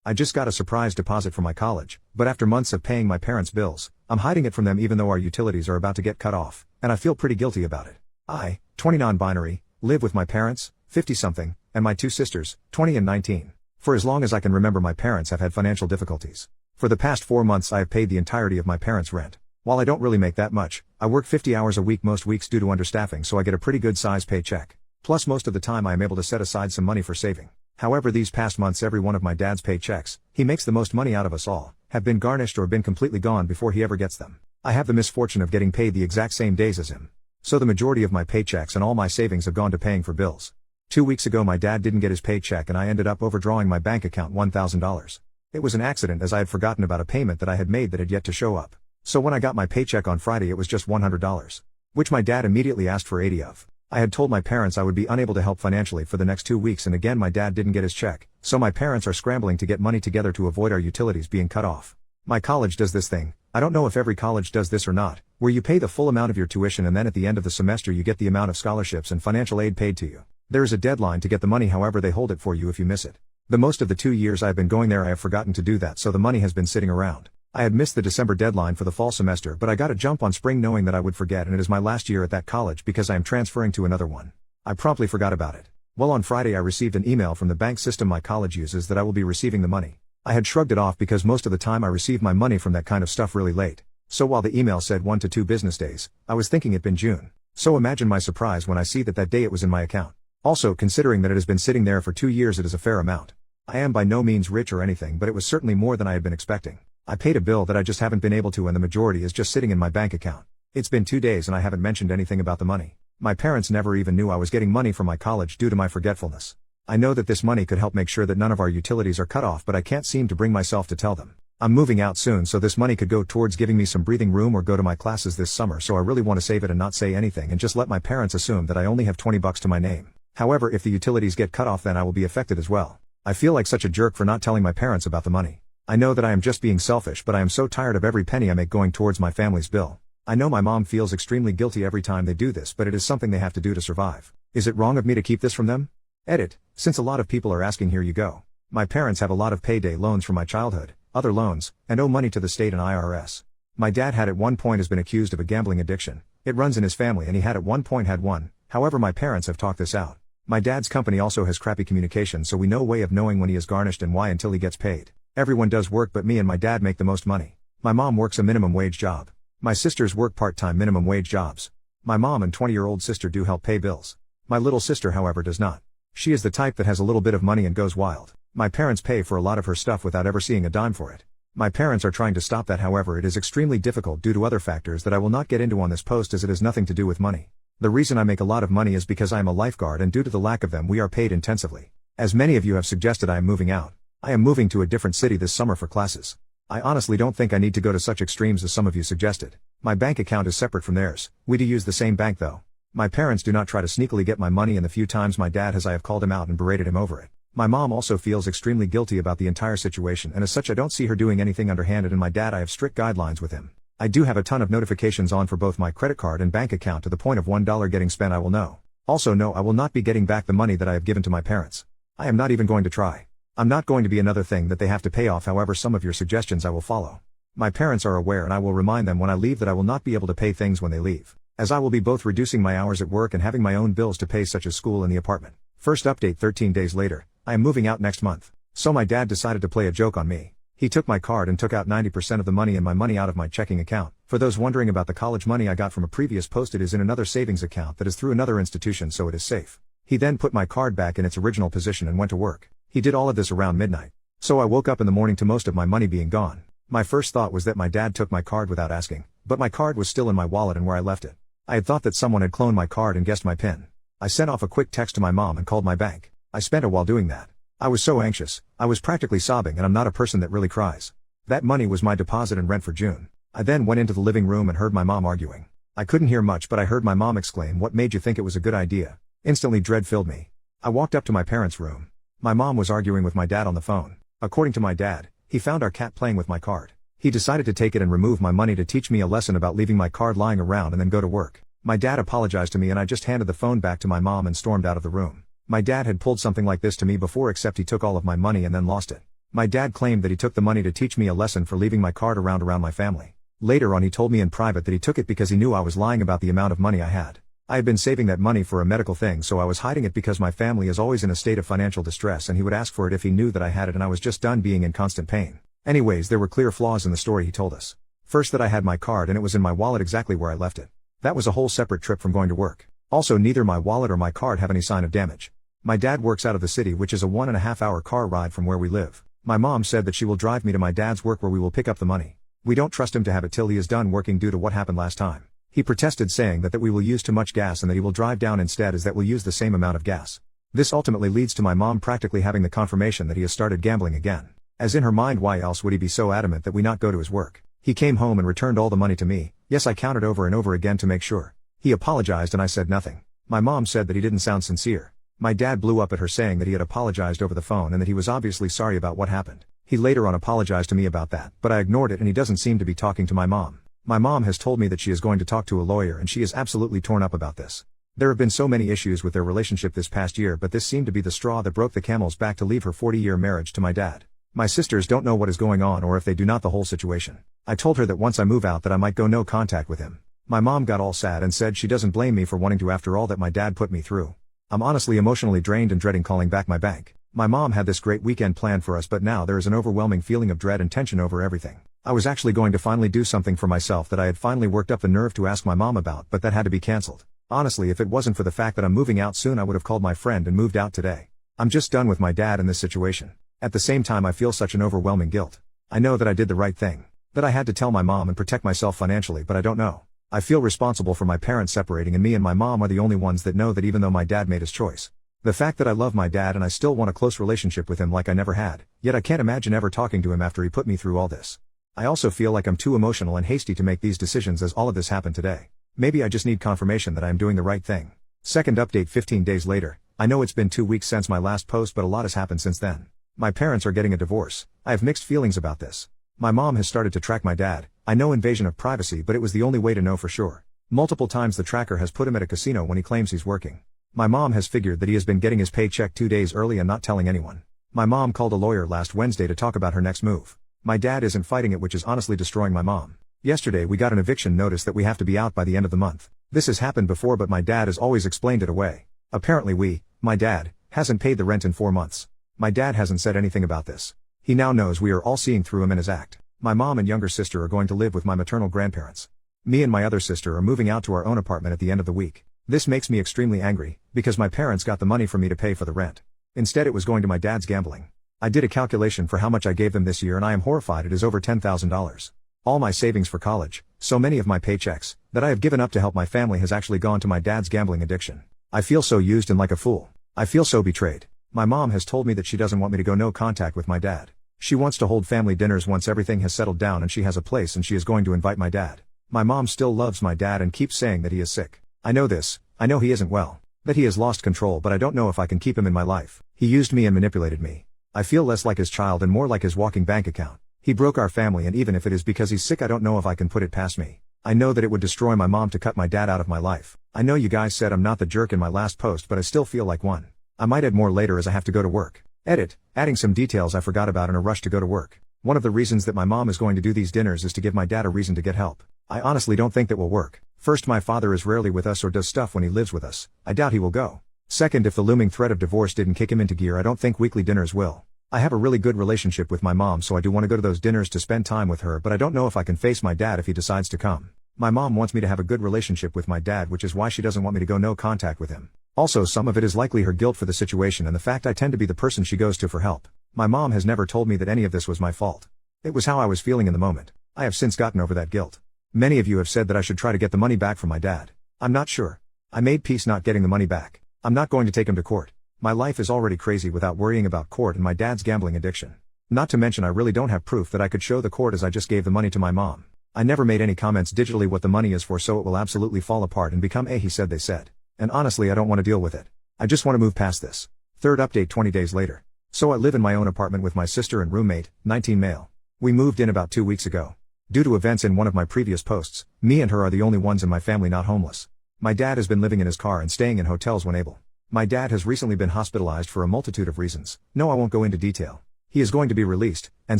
I just got a surprise deposit for my college, but after months of paying my parents' bills, I'm hiding it from them even though our utilities are about to get cut off, and I feel pretty guilty about it. I, 20 non-binary, live with my parents, 50-something, and my two sisters, 20 and 19. For as long as I can remember, my parents have had financial difficulties. For the past 4 months I have paid the entirety of my parents' rent. While I don't really make that much, I work 50 hours a week most weeks due to understaffing, so I get a pretty good size paycheck. Plus most of the time I am able to set aside some money for saving. However, these past months every one of my dad's paychecks, he makes the most money out of us all, have been garnished or been completely gone before he ever gets them. I have the misfortune of getting paid the exact same days as him. So the majority of my paychecks and all my savings have gone to paying for bills. 2 weeks ago my dad didn't get his paycheck and I ended up overdrawing my bank account $1,000. It was an accident as I had forgotten about a payment that I had made that had yet to show up. So when I got my paycheck on Friday it was just $100. Which my dad immediately asked for 80 of. I had told my parents I would be unable to help financially for the next 2 weeks, and again my dad didn't get his check, so my parents are scrambling to get money together to avoid our utilities being cut off. My college does this thing, I don't know if every college does this or not, where you pay the full amount of your tuition and then at the end of the semester you get the amount of scholarships and financial aid paid to you. There is a deadline to get the money, however they hold it for you if you miss it. The most of the 2 years I have been going there I have forgotten to do that, so the money has been sitting around. I had missed the December deadline for the fall semester, but I got a jump on spring knowing that I would forget, and it is my last year at that college because I am transferring to another one. I promptly forgot about it. Well, on Friday I received an email from the bank system my college uses that I will be receiving the money. I had shrugged it off because most of the time I receive my money from that kind of stuff really late. So while the email said 1 to 2 business days, I was thinking it'd been June. So imagine my surprise when I see that day it was in my account. Also, considering that it has been sitting there for 2 years, it is a fair amount. I am by no means rich or anything, but it was certainly more than I had been expecting. I paid a bill that I just haven't been able to, and the majority is just sitting in my bank account. It's been 2 days and I haven't mentioned anything about the money. My parents never even knew I was getting money from my college due to my forgetfulness. I know that this money could help make sure that none of our utilities are cut off, but I can't seem to bring myself to tell them. I'm moving out soon, so this money could go towards giving me some breathing room or go to my classes this summer, so I really want to save it and not say anything and just let my parents assume that I only have $20 to my name. However, if the utilities get cut off then I will be affected as well. I feel like such a jerk for not telling my parents about the money. I know that I am just being selfish, but I am so tired of every penny I make going towards my family's bill. I know my mom feels extremely guilty every time they do this, but it is something they have to do to survive. Is it wrong of me to keep this from them? Edit. Since a lot of people are asking, here you go. My parents have a lot of payday loans from my childhood, other loans, and owe money to the state and IRS. My dad had at one point has been accused of a gambling addiction. It runs in his family and he had at one point had one. However, my parents have talked this out. My dad's company also has crappy communication, so we no way of knowing when he is garnished and why until he gets paid. Everyone does work, but me and my dad make the most money. My mom works a minimum wage job. My sisters work part-time minimum wage jobs. My mom and 20-year-old sister do help pay bills. My little sister, however, does not. She is the type that has a little bit of money and goes wild. My parents pay for a lot of her stuff without ever seeing a dime for it. My parents are trying to stop that, however it is extremely difficult due to other factors that I will not get into on this post, as it has nothing to do with money. The reason I make a lot of money is because I am a lifeguard, and due to the lack of them we are paid intensively. As many of you have suggested, I am moving out. I am moving to a different city this summer for classes. I honestly don't think I need to go to such extremes as some of you suggested. My bank account is separate from theirs. We do use the same bank though. My parents do not try to sneakily get my money, and the few times my dad has I have called him out and berated him over it. My mom also feels extremely guilty about the entire situation, and as such I don't see her doing anything underhanded, and my dad, I have strict guidelines with him. I do have a ton of notifications on for both my credit card and bank account to the point of $1 getting spent I will know. Also no, I will not be getting back the money that I have given to my parents. I am not even going to try. I'm not going to be another thing that they have to pay off. However, some of your suggestions I will follow. My parents are aware, and I will remind them when I leave that I will not be able to pay things when they leave, as I will be both reducing my hours at work and having my own bills to pay, such as school and the apartment. First update 13 days later, I am moving out next month. So my dad decided to play a joke on me. He took my card and took out 90% of the money and my money out of my checking account. For those wondering about the college money I got from a previous post, it is in another savings account that is through another institution, so it is safe. He then put my card back in its original position and went to work. He did all of this around midnight. So I woke up in the morning to most of my money being gone. My first thought was that my dad took my card without asking, but my card was still in my wallet and where I left it. I had thought that someone had cloned my card and guessed my PIN. I sent off a quick text to my mom and called my bank. I spent a while doing that. I was so anxious, I was practically sobbing, and I'm not a person that really cries. That money was my deposit and rent for June. I then went into the living room and heard my mom arguing. I couldn't hear much, but I heard my mom exclaim, "What made you think it was a good idea?" Instantly dread filled me. I walked up to my parents' room. My mom was arguing with my dad on the phone. According to my dad, he found our cat playing with my card. He decided to take it and remove my money to teach me a lesson about leaving my card lying around and then go to work. My dad apologized to me and I just handed the phone back to my mom and stormed out of the room. My dad had pulled something like this to me before, except he took all of my money and then lost it. My dad claimed that he took the money to teach me a lesson for leaving my card around my family. Later on he told me in private that he took it because he knew I was lying about the amount of money I had. I had been saving that money for a medical thing, so I was hiding it because my family is always in a state of financial distress and he would ask for it if he knew that I had it and I was just done being in constant pain. Anyways, there were clear flaws in the story he told us. First, that I had my card and it was in my wallet exactly where I left it. That was a whole separate trip from going to work. Also, neither my wallet or my card have any sign of damage. My dad works out of the city, which is a 1.5 hour car ride from where we live. My mom said that she will drive me to my dad's work where we will pick up the money. We don't trust him to have it till he is done working due to what happened last time. He protested, saying that we will use too much gas and that he will drive down instead, as that will use the same amount of gas. This ultimately leads to my mom practically having the confirmation that he has started gambling again. As in her mind, why else would he be so adamant that we not go to his work? He came home and returned all the money to me. Yes, I counted over and over again to make sure. He apologized and I said nothing. My mom said that he didn't sound sincere. My dad blew up at her, saying that he had apologized over the phone and that he was obviously sorry about what happened. He later on apologized to me about that, but I ignored it and he doesn't seem to be talking to my mom. My mom has told me that she is going to talk to a lawyer and she is absolutely torn up about this. There have been so many issues with their relationship this past year, but this seemed to be the straw that broke the camel's back to leave her 40-year marriage to my dad. My sisters don't know what is going on, or if they do not, the whole situation. I told her that once I move out that I might go no contact with him. My mom got all sad and said she doesn't blame me for wanting to after all that my dad put me through. I'm honestly emotionally drained and dreading calling back my bank. My mom had this great weekend planned for us, but now there is an overwhelming feeling of dread and tension over everything. I was actually going to finally do something for myself that I had finally worked up the nerve to ask my mom about, but that had to be cancelled. Honestly, if it wasn't for the fact that I'm moving out soon, I would have called my friend and moved out today. I'm just done with my dad in this situation. At the same time, I feel such an overwhelming guilt. I know that I did the right thing. That I had to tell my mom and protect myself financially, but I don't know. I feel responsible for my parents separating, and me and my mom are the only ones that know that, even though my dad made his choice. The fact that I love my dad and I still want a close relationship with him like I never had, yet I can't imagine ever talking to him after he put me through all this. I also feel like I'm too emotional and hasty to make these decisions, as all of this happened today. Maybe I just need confirmation that I am doing the right thing. Second update 15 days later. I know it's been 2 weeks since my last post, but a lot has happened since then. My parents are getting a divorce. I have mixed feelings about this. My mom has started to track my dad. I know, invasion of privacy, but it was the only way to know for sure. Multiple times the tracker has put him at a casino when he claims he's working. My mom has figured that he has been getting his paycheck 2 days early and not telling anyone. My mom called a lawyer last Wednesday to talk about her next move. My dad isn't fighting it, which is honestly destroying my mom. Yesterday we got an eviction notice that we have to be out by the end of the month. This has happened before, but my dad has always explained it away. Apparently my dad, hasn't paid the rent in 4 months. My dad hasn't said anything about this. He now knows we are all seeing through him and his act. My mom and younger sister are going to live with my maternal grandparents. Me and my other sister are moving out to our own apartment at the end of the week. This makes me extremely angry, because my parents got the money for me to pay for the rent. Instead it was going to my dad's gambling. I did a calculation for how much I gave them this year and I am horrified. It is over $10,000. All my savings for college, so many of my paychecks, that I have given up to help my family has actually gone to my dad's gambling addiction. I feel so used and like a fool. I feel so betrayed. My mom has told me that she doesn't want me to go no contact with my dad. She wants to hold family dinners once everything has settled down and she has a place, and she is going to invite my dad. My mom still loves my dad and keeps saying that he is sick. I know this. I know he isn't well. That he has lost control, but I don't know if I can keep him in my life. He used me and manipulated me. I feel less like his child and more like his walking bank account. He broke our family, and even if it is because he's sick, I don't know if I can put it past me. I know that it would destroy my mom to cut my dad out of my life. I know you guys said I'm not the jerk in my last post, but I still feel like one. I might add more later as I have to go to work. Edit, adding some details I forgot about in a rush to go to work. One of the reasons that my mom is going to do these dinners is to give my dad a reason to get help. I honestly don't think that will work. First, my father is rarely with us or does stuff when he lives with us. I doubt he will go. Second, if the looming threat of divorce didn't kick him into gear, I don't think weekly dinners will. I have a really good relationship with my mom, so I do want to go to those dinners to spend time with her, but I don't know if I can face my dad if he decides to come. My mom wants me to have a good relationship with my dad, which is why she doesn't want me to go no contact with him. Also, some of it is likely her guilt for the situation and the fact I tend to be the person she goes to for help. My mom has never told me that any of this was my fault. It was how I was feeling in the moment. I have since gotten over that guilt. Many of you have said that I should try to get the money back from my dad. I'm not sure. I made peace not getting the money back. I'm not going to take him to court. My life is already crazy without worrying about court and my dad's gambling addiction. Not to mention, I really don't have proof that I could show the court, as I just gave the money to my mom. I never made any comments digitally what the money is for, so it will absolutely fall apart and become a he said they said. And honestly, I don't want to deal with it. I just want to move past this. Third update 20 days later. So I live in my own apartment with my sister and roommate, 19 male. We moved in about 2 weeks ago. Due to events in one of my previous posts, me and her are the only ones in my family not homeless. My dad has been living in his car and staying in hotels when able. My dad has recently been hospitalized for a multitude of reasons. No, I won't go into detail. He is going to be released, and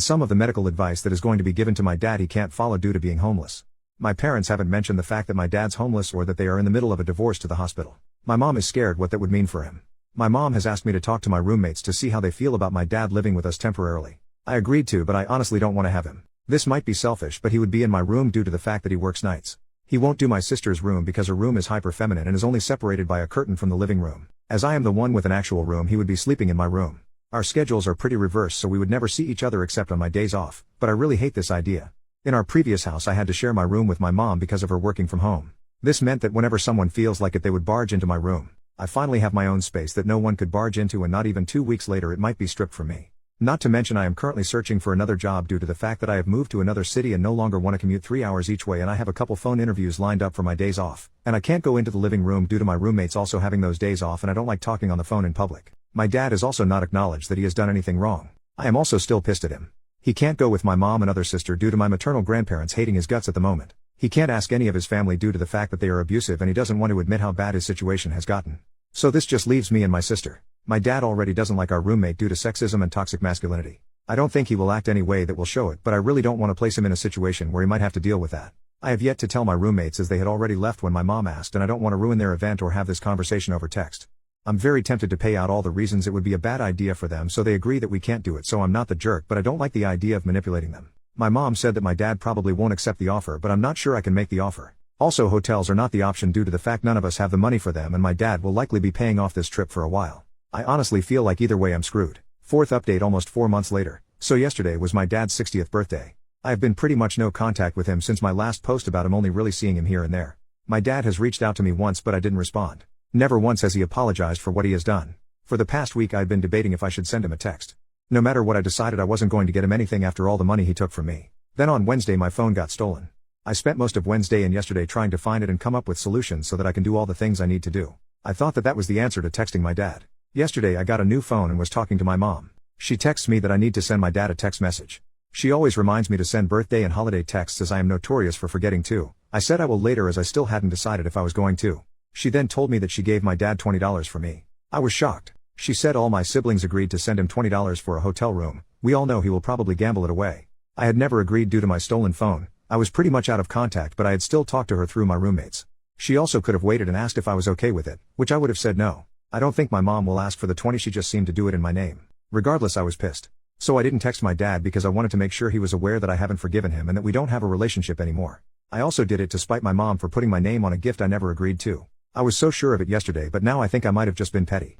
some of the medical advice that is going to be given to my dad he can't follow due to being homeless. My parents haven't mentioned the fact that my dad's homeless or that they are in the middle of a divorce to the hospital. My mom is scared what that would mean for him. My mom has asked me to talk to my roommates to see how they feel about my dad living with us temporarily. I agreed to, but I honestly don't want to have him. This might be selfish, but he would be in my room due to the fact that he works nights. He won't do my sister's room because her room is hyper feminine and is only separated by a curtain from the living room. As I am the one with an actual room, he would be sleeping in my room. Our schedules are pretty reversed, so we would never see each other except on my days off, but I really hate this idea. In our previous house I had to share my room with my mom because of her working from home. This meant that whenever someone feels like it they would barge into my room. I finally have my own space that no one could barge into, and not even 2 weeks later it might be stripped from me. Not to mention I am currently searching for another job due to the fact that I have moved to another city and no longer want to commute 3 hours each way, and I have a couple phone interviews lined up for my days off, and I can't go into the living room due to my roommates also having those days off, and I don't like talking on the phone in public. My dad has also not acknowledged that he has done anything wrong. I am also still pissed at him. He can't go with my mom and other sister due to my maternal grandparents hating his guts at the moment. He can't ask any of his family due to the fact that they are abusive, and he doesn't want to admit how bad his situation has gotten. So this just leaves me and my sister. My dad already doesn't like our roommate due to sexism and toxic masculinity. I don't think he will act any way that will show it, but I really don't want to place him in a situation where he might have to deal with that. I have yet to tell my roommates as they had already left when my mom asked, and I don't want to ruin their event or have this conversation over text. I'm very tempted to pay out all the reasons it would be a bad idea for them so they agree that we can't do it, so I'm not the jerk, but I don't like the idea of manipulating them. My mom said that my dad probably won't accept the offer, but I'm not sure I can make the offer. Also, hotels are not the option due to the fact none of us have the money for them, and my dad will likely be paying off this trip for a while. I honestly feel like either way I'm screwed. Fourth update almost 4 months later. So yesterday was my dad's 60th birthday. I have been pretty much no contact with him since my last post about him, only really seeing him here and there. My dad has reached out to me once, but I didn't respond. Never once has he apologized for what he has done. For the past week I'd been debating if I should send him a text. No matter what, I decided I wasn't going to get him anything after all the money he took from me. Then on Wednesday my phone got stolen. I spent most of Wednesday and yesterday trying to find it and come up with solutions so that I can do all the things I need to do. I thought that was the answer to texting my dad. Yesterday I got a new phone and was talking to my mom. She texts me that I need to send my dad a text message. She always reminds me to send birthday and holiday texts as I am notorious for forgetting to. I said I will later as I still hadn't decided if I was going to. She then told me that she gave my dad $20 for me. I was shocked. She said all my siblings agreed to send him $20 for a hotel room. We all know he will probably gamble it away. I had never agreed due to my stolen phone. I was pretty much out of contact, but I had still talked to her through my roommates. She also could have waited and asked if I was okay with it, which I would have said no. I don't think my mom will ask for the 20, she just seemed to do it in my name. Regardless, I was pissed. So I didn't text my dad because I wanted to make sure he was aware that I haven't forgiven him and that we don't have a relationship anymore. I also did it to spite my mom for putting my name on a gift I never agreed to. I was so sure of it yesterday, but now I think I might have just been petty.